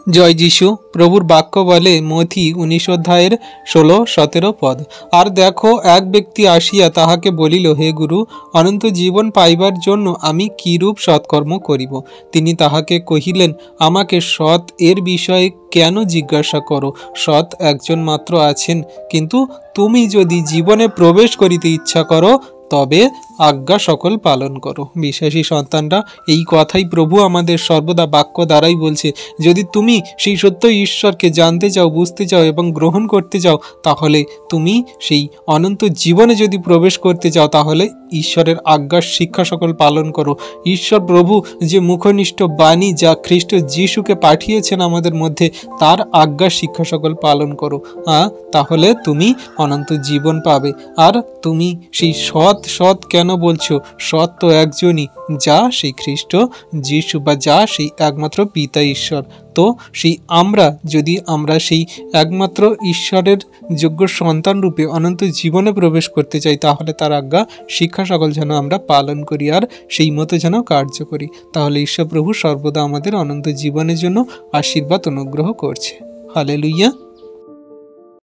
জয় যিশু। প্রভুর বাক্য বলে মথি 19 অধ্যায়ের 16-17 পদ, আর দেখো এক ব্যক্তি আসিয়া তাহাকে বলিল, হে গুরু, অনন্ত জীবন পাইবার জন্য আমি কিরূপ সৎকর্ম করিব? তিনি তাহাকে কহিলেন, আমাকে সৎ এর বিষয়ে কেন জিজ্ঞাসা করো? সৎ একজন মাত্র আছেন, কিন্তু তুমি যদি জীবনে প্রবেশ করিতে ইচ্ছা করো তবে আজ্ঞা সকল পালন করো। বিশ্বাসী সন্তানরা, এই কথাই প্রভু আমাদের সর্বদা বাক্য দ্বারাই বলছে। যদি তুমি সেই সত্য ঈশ্বরকে জানতে চাও, বুঝতে চাও এবং গ্রহণ করতে চাও, তাহলে তুমি সেই অনন্ত জীবনে যদি প্রবেশ করতে চাও, তাহলে ঈশ্বরের আজ্ঞার শিক্ষা সকল পালন করো। ঈশ্বর প্রভু যে মুখনিষ্ঠ বাণী যা খ্রিস্ট যিশুকে পাঠিয়েছেন আমাদের মধ্যে, তার আজ্ঞার শিক্ষা সকল পালন করো, তাহলে তুমি অনন্ত জীবন পাবে। আর তুমি সেই সৎ কেন বলছো? সৎ তো একজনই, যা সেই খ্রিস্ট যিশু, বা যা সেই একমাত্র পিতা ঈশ্বর। তো সেই আমরা সেই একমাত্র ঈশ্বরের যোগ্য সন্তান রূপে অনন্ত জীবনে প্রবেশ করতে চাই, তাহলে তার আজ্ঞা শিক্ষা সকল যেন আমরা পালন করি আর সেই মতো যেন কার্য করি। তাহলে ঈশ্বর প্রভু সর্বদা আমাদের অনন্ত জীবনের জন্য আশীর্বাদ অনুগ্রহ করছে। হালেলুয়া।